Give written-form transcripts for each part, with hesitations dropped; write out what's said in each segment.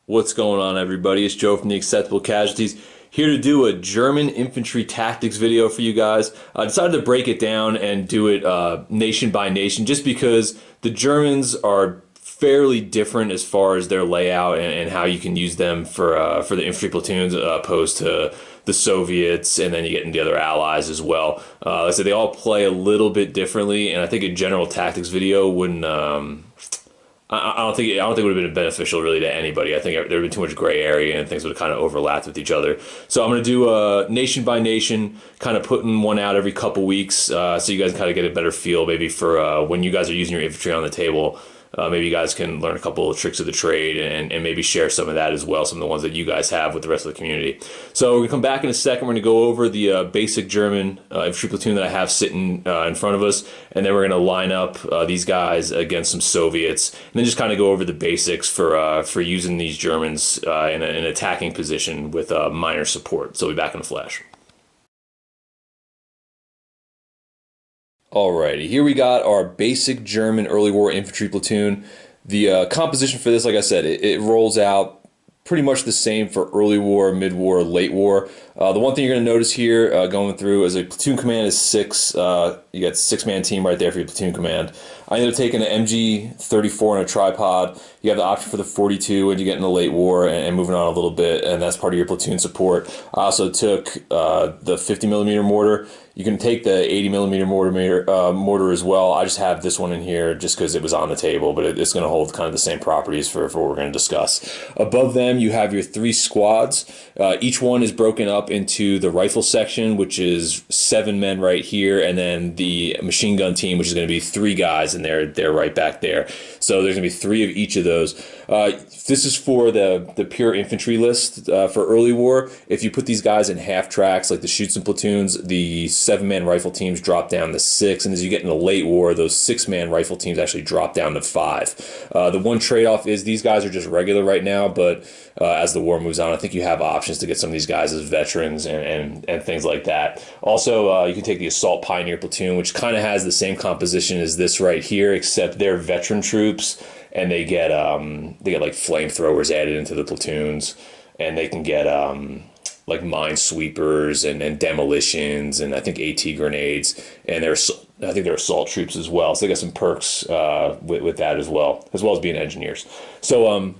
What's going on, everybody? It's Joe from the Acceptable Casualties, here to do a German infantry tactics video for you guys. I decided to break it down and do it nation by nation, just because the Germans are fairly different as far as their layout and how you can use them for the infantry platoons, opposed to the Soviets, and then you get into the other allies as well. Like I said, they all play a little bit differently, and I think a general tactics video wouldn't. I don't think it would have been beneficial really to anybody. I think there would have been too much gray area and things would have kind of overlapped with each other. So I'm going to do a nation by nation, kind of putting one out every couple weeks, so you guys kind of get a better feel maybe for when you guys are using your infantry on the table. Maybe you guys can learn a couple of tricks of the trade and maybe share some of that as well, some of the ones that you guys have with the rest of the community. So we're going to come back in a second. We're going to go over the basic German infantry platoon that I have sitting in front of us, and then we're going to line up these guys against some Soviets, and then just kind of go over the basics for using these Germans in an attacking position with minor support. So we'll be back in a flash. Alrighty, here we got our basic German early war infantry platoon. The composition for this, like I said, it rolls out pretty much the same for early war, mid war, late war. The one thing you're going to notice here going through is a platoon command is 6. You got 6-man team right there for your platoon command. I ended up taking an MG-34 on a tripod. You have the option for the 42 when you get in the late war and moving on a little bit, and that's part of your platoon support. I also took the 50mm mortar. You can take the 80mm mortar as well. I just have this one in here just because it was on the table, but it's going to hold kind of the same properties for what we're going to discuss. Above them, you have your 3 squads. Each one is broken up into the rifle section, which is 7 men right here, and then the machine gun team, which is going to be 3 guys, and they're right back there. So there's going to be 3 of each of those. This is for the pure infantry list for early war. If you put these guys in half tracks, like the Schutzen platoons, the 7-man rifle teams drop down to 6, and as you get into late war, those 6-man rifle teams actually drop down to 5. The one trade-off is these guys are just regular right now, but as the war moves on, I think you have options to get some of these guys as veterans and things like that. Also, you can take the Assault Pioneer platoon, which kind of has the same composition as this right here, except they're veteran troops, and they get like flamethrowers added into the platoons, and they can get like minesweepers and demolitions, and I think AT grenades, and I think they're assault troops as well. So they got some perks with that as well as being engineers. So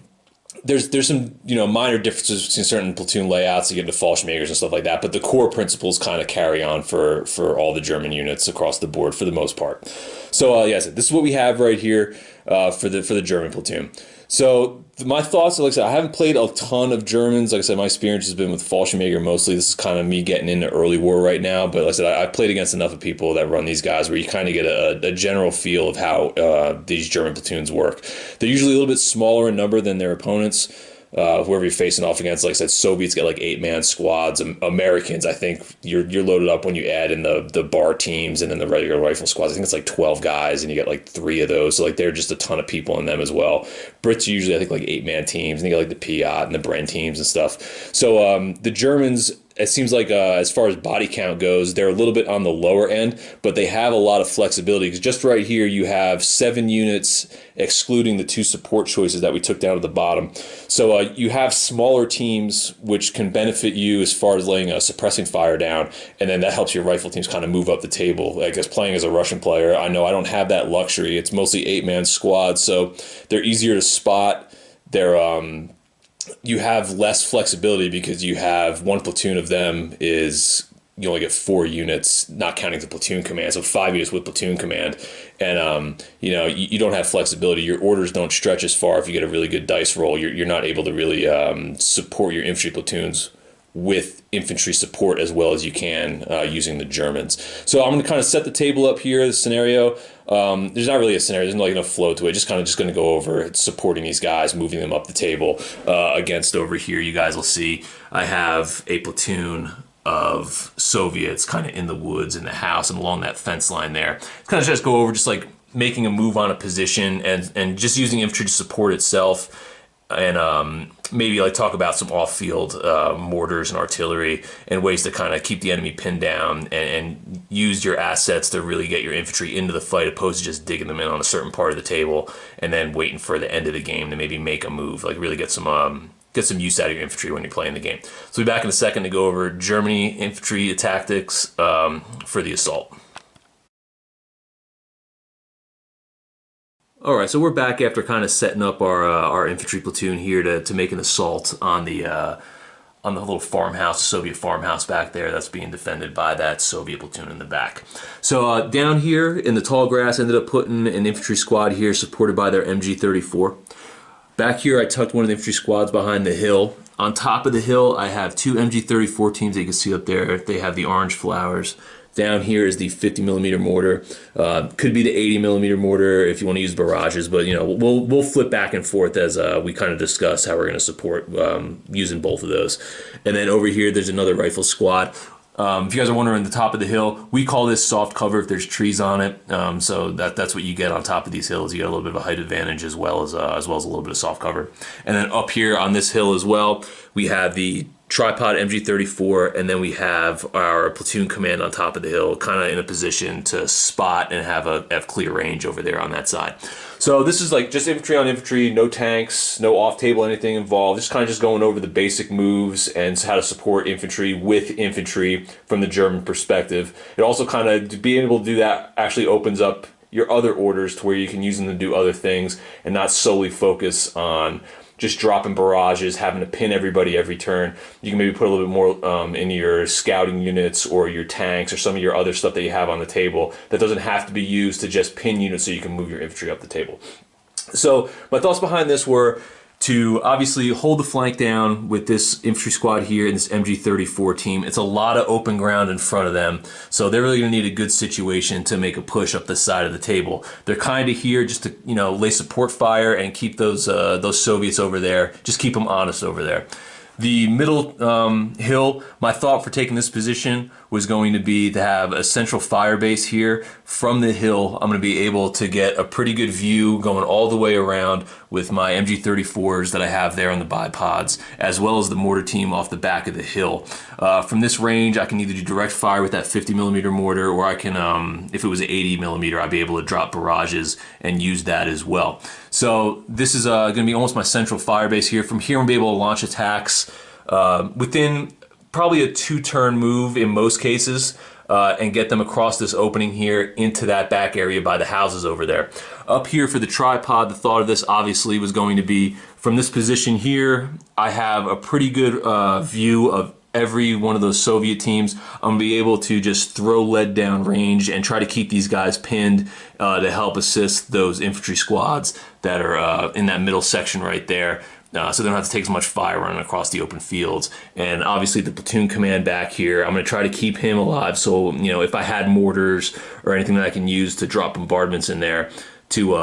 there's some minor differences between certain platoon layouts. You get into Fallschirmjägers and stuff like that, but the core principles kind of carry on for all the German units across the board for the most part. So yes, this is what we have right here for the German platoon. So my thoughts, like I said, I haven't played a ton of Germans. Like I said, my experience has been with Fallschirmjäger mostly. This is kind of me getting into early war right now. But like I said, I've played against enough of people that run these guys where you kind of get a general feel of how these German platoons work. They're usually a little bit smaller in number than their opponents. Whoever you're facing off against, like I said, Soviets get like 8-man squads. Americans, I think you're loaded up when you add in the bar teams and then the regular rifle squads. I think it's like 12 guys, and you get like 3 of those. So like they're just a ton of people in them as well. Brits usually, I think, like 8-man teams, and you get like the Piat and the Bren teams and stuff. So the Germans, it seems like as far as body count goes, they're a little bit on the lower end, but they have a lot of flexibility, because just right here you have 7 units excluding the 2 support choices that we took down at the bottom. So you have smaller teams which can benefit you as far as laying a suppressing fire down, and then that helps your rifle teams kind of move up the table. I guess playing as a Russian player, I know I don't have that luxury. It's mostly 8-man squads, so they're easier to spot. You have less flexibility because you have one platoon of them you only get 4 units, not counting the platoon command, so 5 units with platoon command, and you don't have flexibility. Your orders don't stretch as far. If you get a really good dice roll, you're not able to really support your infantry platoons with infantry support as well as you can using the Germans. So I'm going to kind of set the table up here, the scenario. There's not really a scenario, there's not like enough flow to it, just going to go over supporting these guys, moving them up the table. Against over here, you guys will see I have a platoon of Soviets kind of in the woods, in the house, and along that fence line there. It's kind of just go over just like making a move on a position and just using infantry to support itself, and maybe like talk about some off-field mortars and artillery and ways to kind of keep the enemy pinned down and use your assets to really get your infantry into the fight, opposed to just digging them in on a certain part of the table and then waiting for the end of the game to maybe make a move, like really get some get some use out of your infantry when you're playing the game. So we'll be back in a second to go over Germany infantry tactics for the assault. All right, so we're back after kind of setting up our infantry platoon here to make an assault on the little farmhouse, Soviet farmhouse back there that's being defended by that Soviet platoon in the back. So down here in the tall grass, ended up putting an infantry squad here supported by their MG-34. Back here, I tucked one of the infantry squads behind the hill. On top of the hill, I have two MG-34 teams that you can see up there. They have the orange flowers. Down here is the 50 millimeter mortar. Could be the 80 millimeter mortar if you want to use barrages, but you know we'll flip back and forth as we kind of discuss how we're going to support using both of those. And then over here, there's another rifle squad. If you guys are wondering, the top of the hill, we call this soft cover if there's trees on it. So that's what you get on top of these hills. You get a little bit of a height advantage as well as a little bit of soft cover. And then up here on this hill as well, we have the tripod MG-34, and then we have our platoon command on top of the hill, kind of in a position to spot and have clear range over there on that side. So this is like just infantry on infantry, no tanks, no off-table anything involved. Just kind of just going over the basic moves and how to support infantry with infantry from the German perspective. It also kind of, being able to do that actually opens up your other orders to where you can use them to do other things and not solely focus on just dropping barrages, having to pin everybody every turn. You can maybe put a little bit more in your scouting units or your tanks or some of your other stuff that you have on the table that doesn't have to be used to just pin units so you can move your infantry up the table. So my thoughts behind this were to obviously hold the flank down with this infantry squad here and this MG-34 team. It's a lot of open ground in front of them, so they're really going to need a good situation to make a push up the side of the table. They're kind of here just to, you know, lay support fire and keep those Soviets over there, just keep them honest over there. The middle hill, my thought for taking this position was going to be to have a central fire base here. From the hill, I'm going to be able to get a pretty good view going all the way around with my MG-34s that I have there on the bipods, as well as the mortar team off the back of the hill. From this range, I can either do direct fire with that 50 millimeter mortar, or I can, if it was 80 millimeter, I'd be able to drop barrages and use that as well. So this is going to be almost my central fire base here. From here, I'm going to be able to launch attacks within probably a 2-turn move in most cases, and get them across this opening here into that back area by the houses over there. Up here for the tripod, the thought of this obviously was going to be from this position here, I have a pretty good view of every one of those Soviet teams. I'm going to be able to just throw lead down range and try to keep these guys pinned to help assist those infantry squads that are in that middle section right there. So they don't have to take as much fire running across the open fields. And obviously the platoon command back here, I'm going to try to keep him alive. So, you know, if I had mortars or anything that I can use to drop bombardments in there to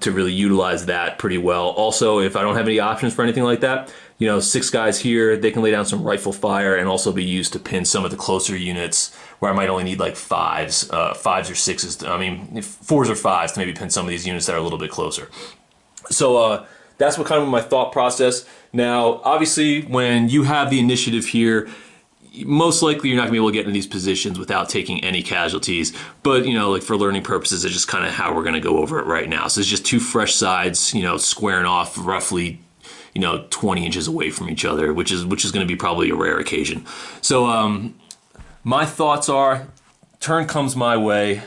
really utilize that pretty well. Also, if I don't have any options for anything like that, you know, 6 guys here, they can lay down some rifle fire and also be used to pin some of the closer units where I might only need like 5s or 6s. I mean, 4s or 5s to maybe pin some of these units that are a little bit closer. So, that's what kind of my thought process. Now, obviously, when you have the initiative here, most likely you're not gonna be able to get into these positions without taking any casualties. But, you know, like for learning purposes, it's just kind of how we're gonna go over it right now. So it's just 2 fresh sides, you know, squaring off roughly, you know, 20 inches away from each other, which is gonna be probably a rare occasion. So my thoughts are, turn comes my way.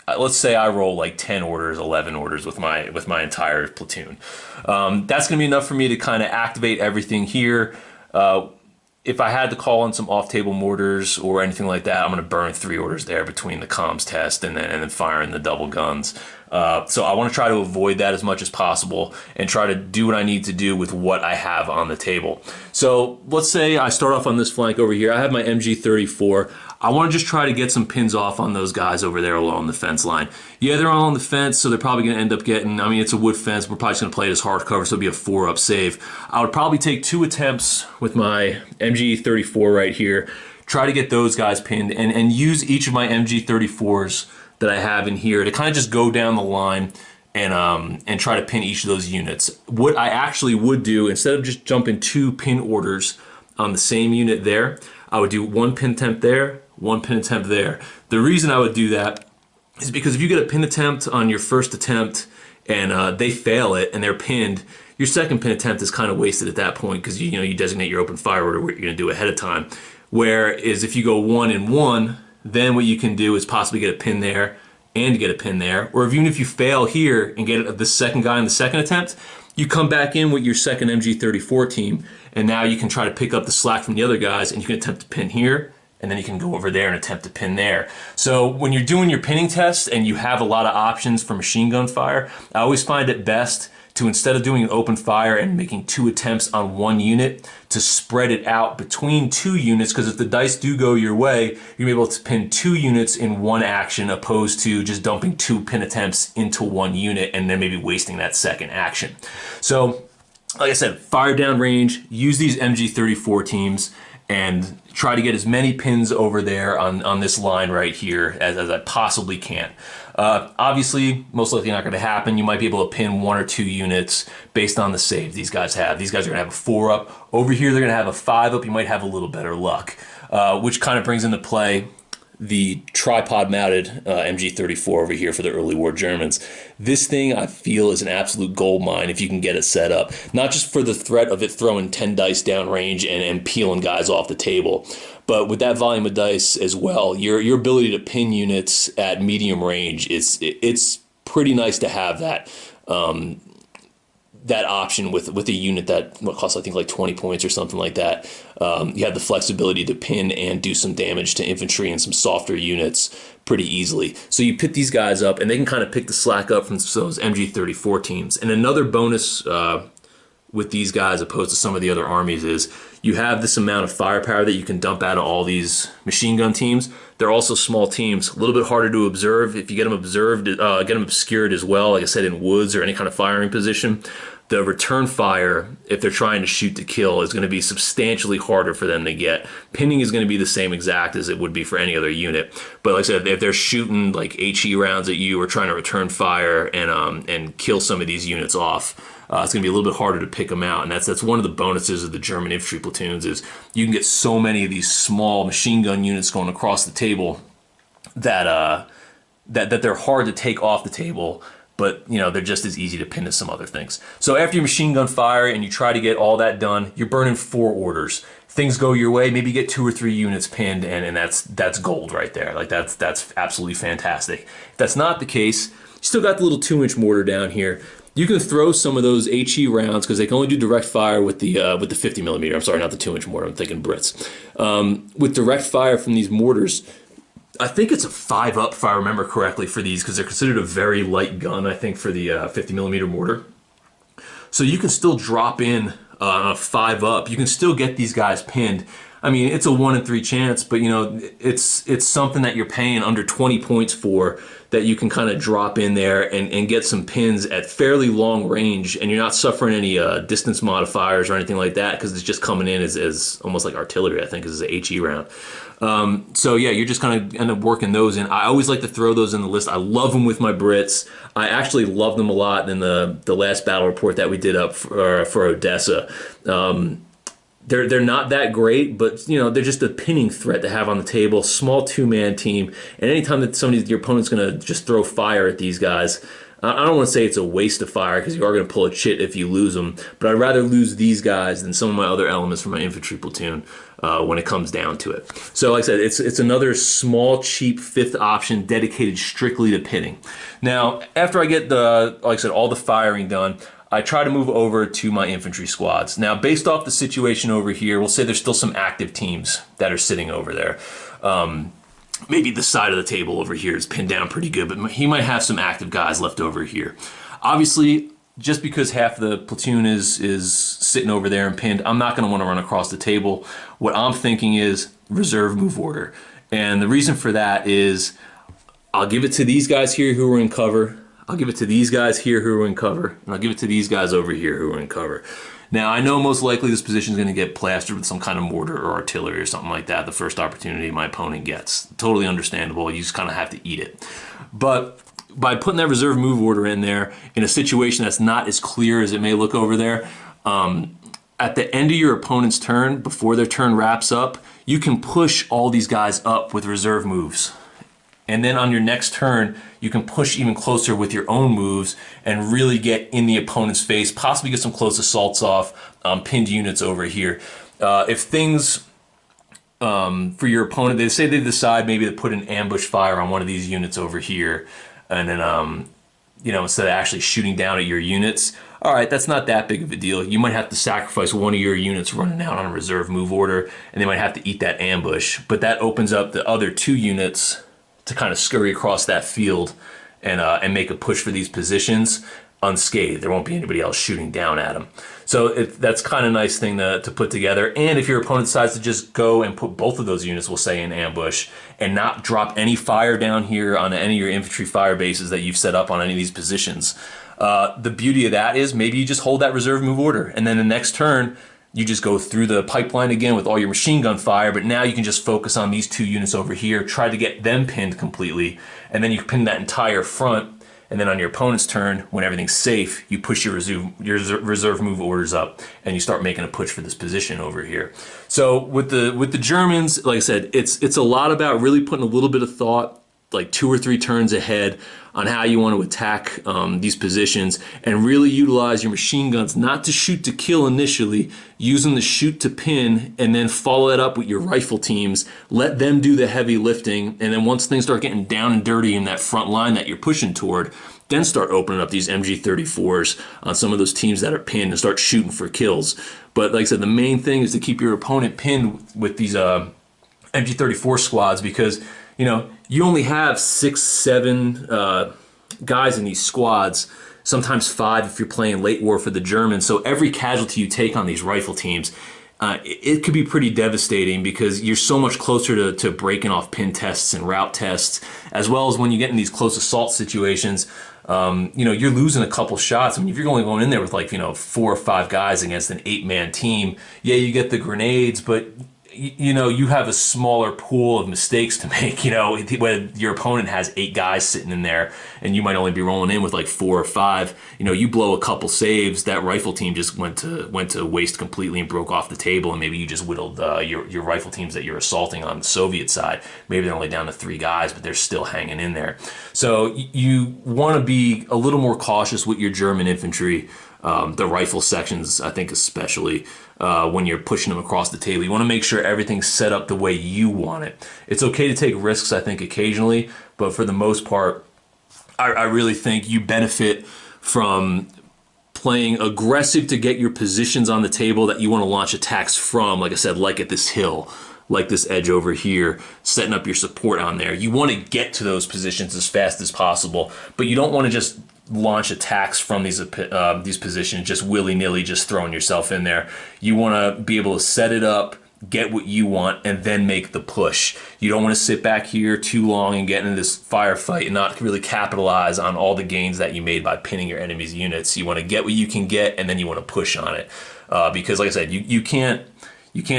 Let's say I roll like 10 orders, 11 orders with my entire platoon. That's going to be enough for me to kind of activate everything here. If I had to call on some off-table mortars or anything like that, I'm going to burn 3 orders there between the comms test and then firing the double guns. So I want to try to avoid that as much as possible and try to do what I need to do with what I have on the table. So let's say I start off on this flank over here. I have my MG-34. I want to just try to get some pins off on those guys over there along the fence line. Yeah, they're all on the fence, so they're probably going to end up getting, I mean, it's a wood fence. We're probably just going to play it as hard cover, so it'll be a 4-up save. I would probably take 2 attempts with my MG-34 right here, try to get those guys pinned, and use each of my MG-34s that I have in here to kind of just go down the line and try to pin each of those units. What I actually would do, instead of just jumping 2 pin orders on the same unit there, I would do 1 pin attempt there, 1 pin attempt there. The reason I would do that is because if you get a pin attempt on your first attempt and they fail it and they're pinned, your second pin attempt is kind of wasted at that point because you designate your open fire order, what you're going to do ahead of time. Whereas if you go 1 and 1, then what you can do is possibly get a pin there and get a pin there. Or even if you fail here and get the second guy in the second attempt, you come back in with your second MG34 team, and now you can try to pick up the slack from the other guys, and you can attempt to pin here, and then you can go over there and attempt to pin there. So when you're doing your pinning test and you have a lot of options for machine gun fire, I always find it best to, instead of doing an open fire and making 2 attempts on 1 unit, to spread it out between 2 units, because if the dice do go your way, you're gonna be able to pin 2 units in 1 action, opposed to just dumping 2 pin attempts into 1 unit and then maybe wasting that second action. So, like I said, fire down range, use these MG34 teams, and try to get as many pins over there on this line right here as I possibly can. Obviously, most likely not going to happen. You might be able to pin 1 or 2 units based on the save these guys have. These guys are going to have a 4 up. Over here, they're going to have a 5 up. You might have a little better luck, which kind of brings into play the tripod-mounted MG34 over here for the early war Germans. This thing, I feel, is an absolute gold mine if you can get it set up. Not just for the threat of it throwing 10 dice down range and peeling guys off the table, but with that volume of dice as well, your ability to pin units at medium range, it's pretty nice to have that. That option with a unit that costs, I think, like 20 points or something like that. You have the flexibility to pin and do some damage to infantry and some softer units pretty easily. So you pit these guys up, and they can kind of pick the slack up from those MG34 teams. And another bonus with these guys, opposed to some of the other armies, is you have this amount of firepower that you can dump out of all these machine gun teams. They're also small teams, a little bit harder to observe. If you get them observed, get them obscured as well, like I said, in woods or any kind of firing position, the return fire, if they're trying to shoot to kill, is going to be substantially harder for them to get. Pinning is going to be the same exact as it would be for any other unit. But like I said, if they're shooting like HE rounds at you or trying to return fire and kill some of these units off, it's going to be a little bit harder to pick them out. And that's one of the bonuses of the German infantry platoons, is you can get so many of these small machine gun units going across the table that they're hard to take off the table, but they're just as easy to pin as some other things. So after your machine gun fire and you try to get all that done, you're burning 4 orders. Things go your way, maybe you get 2 or 3 units pinned, and that's gold right there. Like that's absolutely fantastic. If that's not the case, you still got the little 2-inch mortar down here. You can throw some of those HE rounds, because they can only do direct fire with the 50 millimeter. I'm sorry, not the 2-inch mortar. I'm thinking Brits. With direct fire from these mortars, I think it's a 5 up if I remember correctly for these, because they're considered a very light gun, I think, for the 50 millimeter mortar. So you can still drop in a 5 up. You can still get these guys pinned. I mean, it's a 1 in 3 chance, but it's something that you're paying under 20 points for, that you can kind of drop in there and get some pins at fairly long range, and you're not suffering any distance modifiers or anything like that, because it's just coming in as almost like artillery, I think, as a HE round. So yeah, you're just kind of end up working those in. I always like to throw those in the list. I love them with my Brits. I actually love them a lot in the last battle report that we did up for Odessa. They're not that great, but they're just a pinning threat to have on the table. Small 2-man team, and anytime that your opponent's going to just throw fire at these guys, I don't want to say it's a waste of fire, because you are going to pull a chit if you lose them, but I'd rather lose these guys than some of my other elements from my infantry platoon when it comes down to it. So like I said, it's another small, cheap 5th option dedicated strictly to pinning. Now, after I get like I said, all the firing done, I try to move over to my infantry squads. Now, based off the situation over here, we'll say there's still some active teams that are sitting over there. Maybe the side of the table over here is pinned down pretty good, but he might have some active guys left over here. Obviously, just because half the platoon is sitting over there and pinned, I'm not going to want to run across the table. What I'm thinking is reserve move order. And the reason for that is I'll give it to these guys here who are in cover. I'll give it to these guys here who are in cover, and I'll give it to these guys over here who are in cover. Now, I know most likely this position is going to get plastered with some kind of mortar or artillery or something like that the first opportunity my opponent gets. Totally understandable. You just kind of have to eat it. But by putting that reserve move order in there in a situation that's not as clear as it may look over there, at the end of your opponent's turn, before their turn wraps up, you can push all these guys up with reserve moves. And then on your next turn, you can push even closer with your own moves and really get in the opponent's face, possibly get some close assaults off, pinned units over here. If things for your opponent, they say they decide maybe to put an ambush fire on one of these units over here, and then instead of actually shooting down at your units. All right, that's not that big of a deal. You might have to sacrifice one of your units running out on a reserve move order, and they might have to eat that ambush. But that opens up the other two units to kind of scurry across that field and make a push for these positions unscathed. There won't be anybody else shooting down at them. So that's kind of a nice thing to put together. And if your opponent decides to just go and put both of those units, we'll say, in ambush and not drop any fire down here on any of your infantry fire bases that you've set up on any of these positions, the beauty of that is maybe you just hold that reserve move order, and then the next turn you just go through the pipeline again with all your machine gun fire, but now you can just focus on these two units over here, try to get them pinned completely, and then you pin that entire front. And then on your opponent's turn, when everything's safe, you push your reserve move orders up, and you start making a push for this position over here. So with the Germans, like I said, it's a lot about really putting a little bit of thought, like 2 or 3 turns ahead, on how you want to attack these positions, and really utilize your machine guns not to shoot to kill initially, use them to shoot to pin, and then follow that up with your rifle teams. Let them do the heavy lifting, and then once things start getting down and dirty in that front line that you're pushing toward, then start opening up these MG34s on some of those teams that are pinned and start shooting for kills. But like I said, the main thing is to keep your opponent pinned with these MG34 squads, because you only have 6, 7 guys in these squads, sometimes 5 if you're playing late war for the Germans. So every casualty you take on these rifle teams, it could be pretty devastating, because you're so much closer to breaking off pin tests and route tests, as well as when you get in these close assault situations. You're losing a couple shots. I mean, if you're only going in there with 4 or 5 guys against an 8-man team, yeah, you get the grenades, but you have a smaller pool of mistakes to make, when your opponent has 8 guys sitting in there and you might only be rolling in with 4 or 5. You blow a couple saves, that rifle team just went to waste completely and broke off the table, and maybe you just whittled your rifle teams that you're assaulting on the Soviet side. Maybe they're only down to 3 guys, but they're still hanging in there. So you want to be a little more cautious with your German infantry, the rifle sections, I think, especially when you're pushing them across the table. You want to make sure everything's set up the way you want it. It's okay to take risks, I think, occasionally, but for the most part, I really think you benefit from playing aggressive to get your positions on the table that you want to launch attacks from, like I said, like at this hill, like this edge over here, setting up your support on there. You want to get to those positions as fast as possible, but you don't want to just launch attacks from these positions just willy-nilly, just throwing yourself in there. You want to be able to set it up, get what you want, and then make the push. You don't want to sit back here too long and get into this firefight and not really capitalize on all the gains that you made by pinning your enemy's units. You want to get what you can get, and then you want to push on it, because like I said, you can't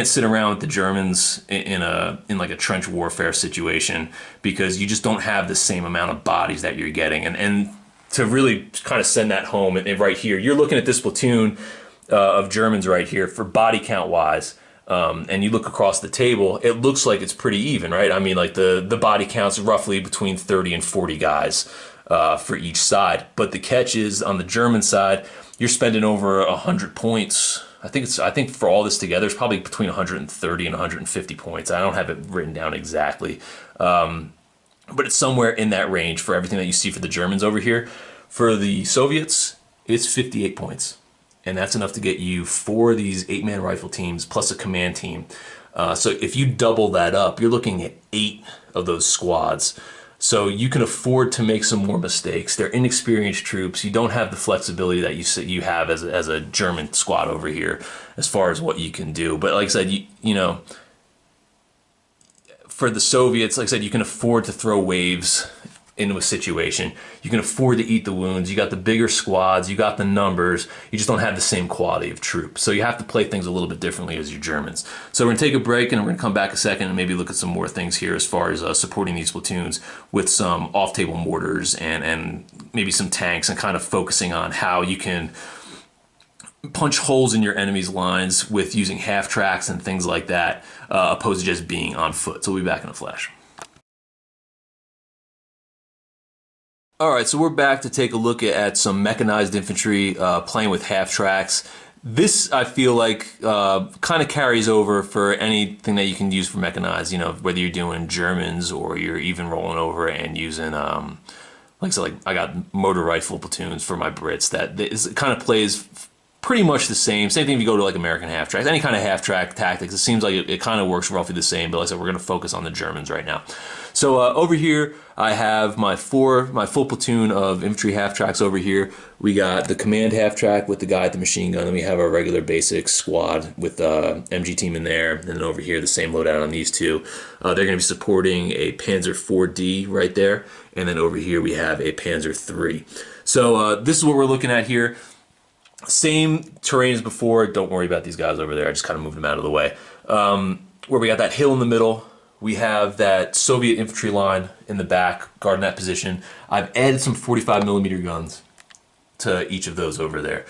sit around with the Germans in like a trench warfare situation, because you just don't have the same amount of bodies that you're getting. And to really kind of send that home, and right here, you're looking at this platoon of Germans right here for body count wise, and you look across the table, it looks like it's pretty even, right? I mean, like the body count's roughly between 30 and 40 guys for each side. But the catch is, on the German side, you're spending over 100 points. I think for all this together, it's probably between 130 and 150 points. I don't have it written down exactly. But it's somewhere in that range for everything that you see for the Germans over here. For the Soviets, it's 58 points. And that's enough to get you 4 of these 8-man rifle teams plus a command team. So if you double that up, you're looking at 8 of those squads. So you can afford to make some more mistakes. They're inexperienced troops. You don't have the flexibility that you have as a German squad over here as far as what you can do. But like I said, for the Soviets, like I said, you can afford to throw waves into a situation. You can afford to eat the wounds. You got the bigger squads. You got the numbers. You just don't have the same quality of troops. So you have to play things a little bit differently as your Germans. So we're going to take a break, and we're going to come back a second and maybe look at some more things here as far as supporting these platoons with some off-table mortars and maybe some tanks, and kind of focusing on how you can punch holes in your enemy's lines with using half tracks and things like that, opposed to just being on foot. So we'll be back in a flash. All right, so we're back to take a look at some mechanized infantry playing with half tracks. This, I feel like, kind of carries over for anything that you can use for mechanized, you know, whether you're doing Germans or you're even rolling over and using, like I said, like I got motor rifle platoons for my Brits. It kind of plays pretty much the same. Same thing if you go to like American half tracks, any kind of half track tactics. It seems like it kind of works roughly the same, but like I said, we're going to focus on the Germans right now. So over here, I have my full platoon of infantry half tracks over here. We got the command half track with the guy at the machine gun, and we have our regular basic squad with MG team in there. And then over here, the same loadout on these two. They're going to be supporting a Panzer 4D right there, and then over here we have a Panzer 3. So this is what we're looking at here. Same terrain as before. Don't worry about these guys over there. I just kind of moved them out of the way. Where we got that hill in the middle. We have that Soviet infantry line in the back, guarding that position. I've added some 45mm guns to each of those over there.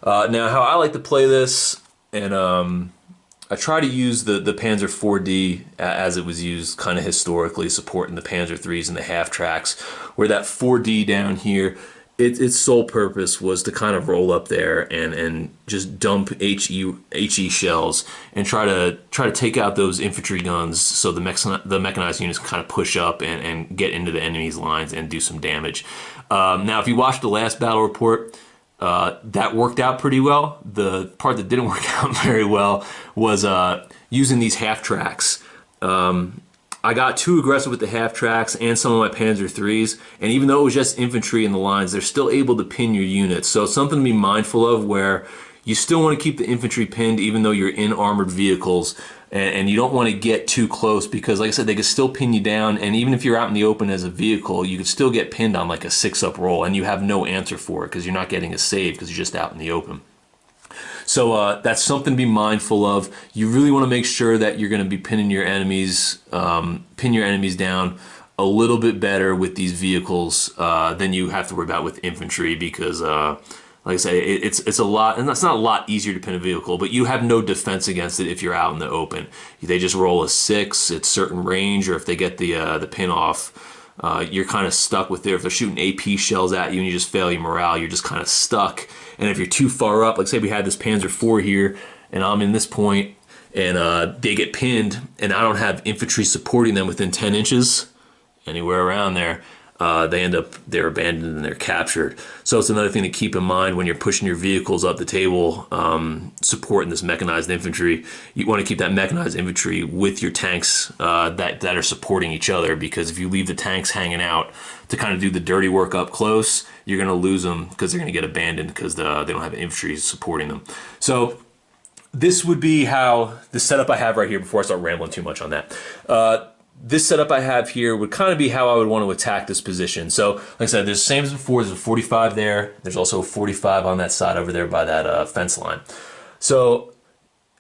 Now, how I like to play this, and I try to use the Panzer 4D as it was used kind of historically, supporting the Panzer 3s and the half tracks, where that 4D down here, its sole purpose was to kind of roll up there and just dump HE shells and try to take out those infantry guns so the mechanized units can kind of push up and get into the enemy's lines and do some damage. Now, if you watched the last battle report, that worked out pretty well. The part that didn't work out very well was using these half tracks. I got too aggressive with the half tracks and some of my Panzer 3s, and even though it was just infantry in the lines, they're still able to pin your units. So something to be mindful of, where you still want to keep the infantry pinned even though you're in armored vehicles, and you don't want to get too close, because like I said, they could still pin you down, and even if you're out in the open as a vehicle, you could still get pinned on like a 6-up roll, and you have no answer for it because you're not getting a save because you're just out in the open. So that's something to be mindful of. You really want to make sure that you're going to be pinning your enemies, pin your enemies down a little bit better with these vehicles than you have to worry about with infantry, because like I say, it's a lot, and that's not a lot easier to pin a vehicle, but you have no defense against it if you're out in the open. They just roll a 6 at certain range, or if they get the pin off, you're kind of stuck with if they're shooting AP shells at you and you just fail your morale, you're just kind of stuck. And if you're too far up, like say we had this Panzer 4 here, and I'm in this point, and they get pinned, and I don't have infantry supporting them within 10 inches, anywhere around there, they're abandoned and they're captured. So it's another thing to keep in mind when you're pushing your vehicles up the table, supporting this mechanized infantry. You want to keep that mechanized infantry with your tanks that are supporting each other, because if you leave the tanks hanging out to kind of do the dirty work up close, you're going to lose them because they're going to get abandoned because they don't have infantry supporting them. So this would be how the setup I have right here, before I start rambling too much on that. This setup I have here would kind of be how I would want to attack this position. So, like I said, there's the same as before. There's a 45 there. There's also a 45 on that side over there by that fence line. So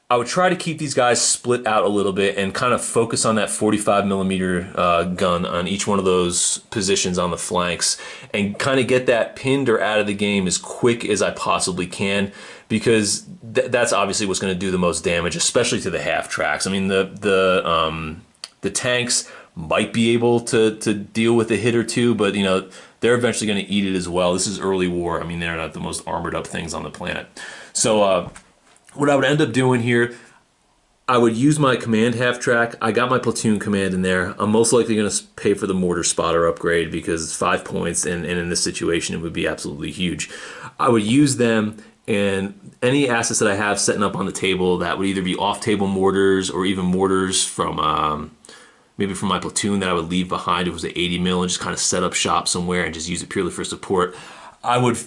I would try to keep these guys split out a little bit and kind of focus on that 45mm gun on each one of those positions on the flanks, and kind of get that pinned or out of the game as quick as I possibly can, because that's obviously what's going to do the most damage, especially to the half tracks. I mean, the tanks might be able to deal with a hit or two, but you know, they're eventually going to eat it as well. This is early war. I mean, they're not the most armored up things on the planet. So what I would end up doing here, I would use my command half track. I got my platoon command in there. I'm most likely going to pay for the mortar spotter upgrade because it's 5 points, and in this situation it would be absolutely huge. I would use them, and any assets that I have setting up on the table that would either be off-table mortars or even mortars from maybe from my platoon that I would leave behind if it was an 80 mil, and just kind of set up shop somewhere and just use it purely for support. I would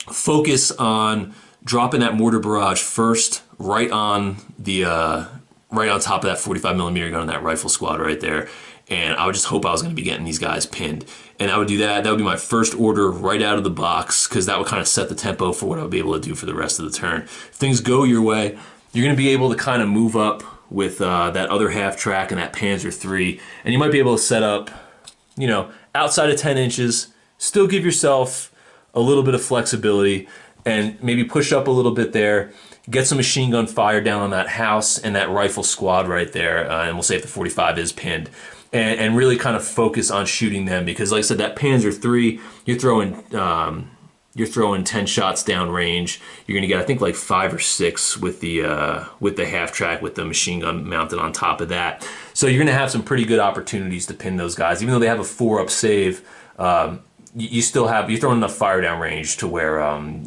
focus on dropping that mortar barrage first, right on top of that 45mm gun on that rifle squad right there, and I would just hope I was going to be getting these guys pinned. And I would do that. That would be my first order right out of the box, because that would kind of set the tempo for what I would be able to do for the rest of the turn. If things go your way, you're going to be able to kind of move up with that other half track and that Panzer 3, and you might be able to set up, you know, outside of 10 inches, still give yourself a little bit of flexibility, and maybe push up a little bit there, get some machine gun fire down on that house and that rifle squad right there, and we'll say if the 45 is pinned. and really kind of focus on shooting them, because like I said, that Panzer III, you're throwing 10 shots downrange. You're going to get, I think, like 5 or 6 with the half track, with the machine gun mounted on top of that. So you're going to have some pretty good opportunities to pin those guys, even though they have a 4-up save. You still have, you're throwing enough fire down range to where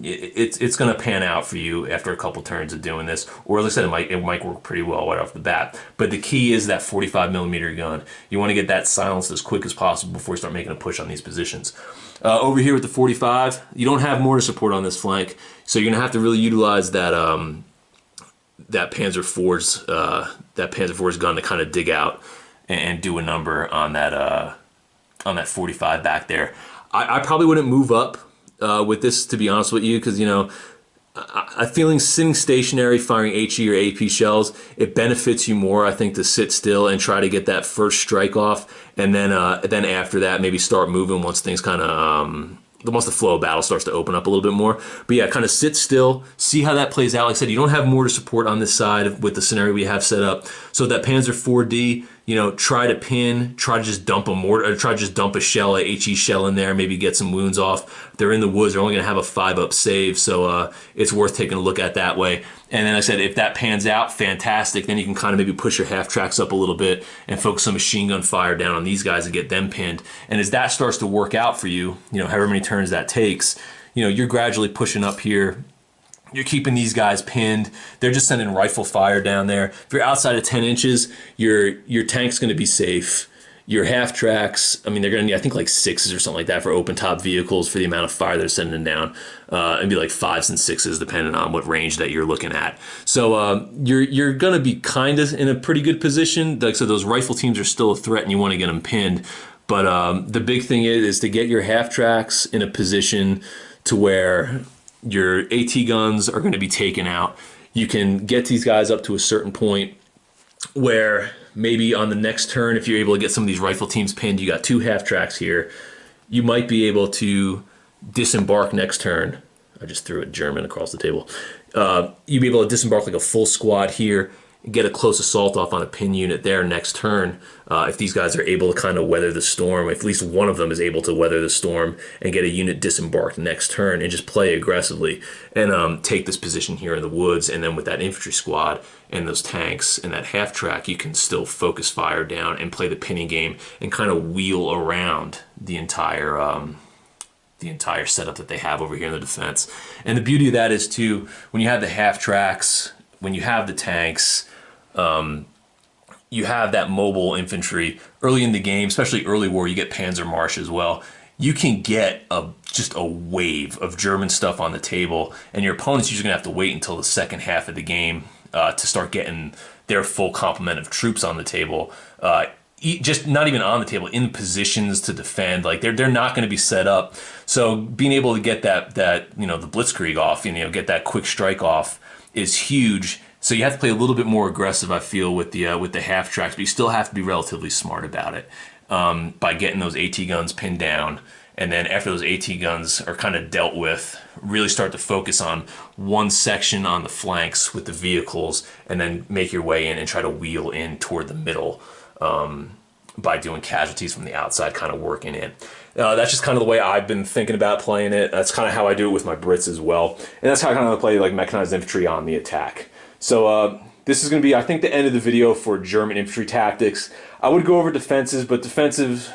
it's going to pan out for you after a couple turns of doing this. Or as I said, it might work pretty well right off the bat. But the key is that 45 millimeter gun. You want to get that silenced as quick as possible before you start making a push on these positions. Over here with the 45, you don't have mortar support on this flank, so you're going to have to really utilize that that Panzer IV's gun to kind of dig out and do a number on that 45 back there. I probably wouldn't move up with this, to be honest with you, because, you know, I feeling sitting stationary, firing HE or AP shells, it benefits you more, I think, to sit still and try to get that first strike off, and then after that, maybe start moving once things kind of once the flow of battle starts to open up a little bit more. But yeah, kind of sit still, see how that plays out. Like I said, you don't have mortar support on this side with the scenario we have set up. So that Panzer 4D, you know, try to pin, try to just dump a mortar, or try to just dump a shell, a HE shell in there, maybe get some wounds off. They're in the woods, they're only going to have a 5-up save, so it's worth taking a look at that way. And then I said, if that pans out, fantastic. Then you can kind of maybe push your half tracks up a little bit and focus some machine gun fire down on these guys and get them pinned. And as that starts to work out for you, you know, however many turns that takes, you know, you're gradually pushing up here. You're keeping these guys pinned. They're just sending rifle fire down there. If you're outside of 10 inches, your tank's going to be safe. Your half tracks, I mean, they're going to need, I think, like 6s or something like that for open top vehicles for the amount of fire they're sending down. And be like 5s and 6s depending on what range that you're looking at. So you're going to be kind of in a pretty good position. Like I said, those rifle teams are still a threat and you want to get them pinned. But the big thing is to get your half tracks in a position to where your AT guns are going to be taken out. You can get these guys up to a certain point where maybe on the next turn, if you're able to get some of these rifle teams pinned, you got 2 half tracks here. You might be able to disembark next turn. I just threw a German across the table. You'd be able to disembark like a full squad here, get a close assault off on a pin unit there next turn. If these guys are able to kind of weather the storm, if at least one of them is able to weather the storm and get a unit disembarked next turn and just play aggressively and take this position here in the woods. And then with that infantry squad and those tanks and that half track, you can still focus fire down and play the pinning game and kind of wheel around the entire setup that they have over here in the defense. And the beauty of that is too, when you have the half tracks, when you have the tanks, you have that mobile infantry early in the game, especially early war. You get Panzer Marsch as well. You can get just a wave of German stuff on the table, and your opponent's usually gonna have to wait until the second half of the game to start getting their full complement of troops on the table. Just not even on the table, in positions to defend. Like they're not going to be set up. So being able to get that you know, the blitzkrieg off, you know, get that quick strike off is huge. So you have to play a little bit more aggressive, I feel, with the half tracks, but you still have to be relatively smart about it by getting those AT guns pinned down. And then after those AT guns are kind of dealt with, really start to focus on one section on the flanks with the vehicles, and then make your way in and try to wheel in toward the middle by doing casualties from the outside, kind of working in. That's just kind of the way I've been thinking about playing it. That's kind of how I do it with my Brits as well. And that's how I kind of play like mechanized infantry on the attack. So this is going to be, I think, the end of the video for German infantry tactics. I would go over defenses, but defensive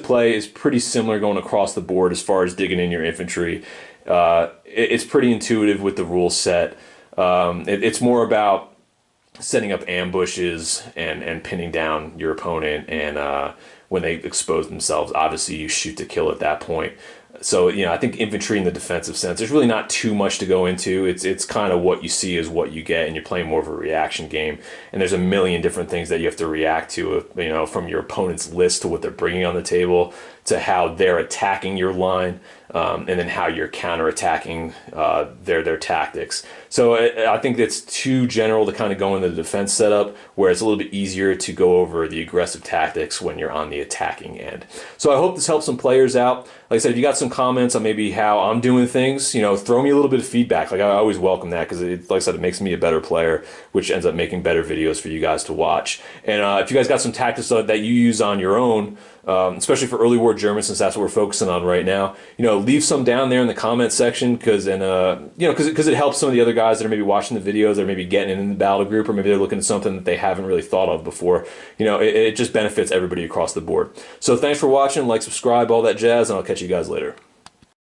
play is pretty similar going across the board as far as digging in your infantry. It's pretty intuitive with the rule set. It's more about setting up ambushes and pinning down your opponent, and when they expose themselves, obviously you shoot to kill at that point. So, you know, I think infantry in the defensive sense, there's really not too much to go into. It's kind of what you see is what you get, and you're playing more of a reaction game. And there's a million different things that you have to react to, you know, from your opponent's list to what they're bringing on the table to how they're attacking your line. and then how you're counterattacking their tactics. So I think it's too general to kind of go into the defense setup, where it's a little bit easier to go over the aggressive tactics when you're on the attacking end. So I hope this helps some players out. Like I said, if you got some comments on maybe how I'm doing things, throw me a little bit of feedback. Like I always welcome that, because like I said, it makes me a better player, which ends up making better videos for you guys to watch. And if you guys got some tactics that you use on your own, especially for early war German, since that's what we're focusing on right now, leave some down there in the comment section, because it helps some of the other guys that are maybe watching the videos, that are maybe getting in the battle group, or maybe they're looking at something that they haven't really thought of before. It just benefits everybody across the board. So thanks for watching, like, subscribe, all that jazz, and I'll catch you guys later.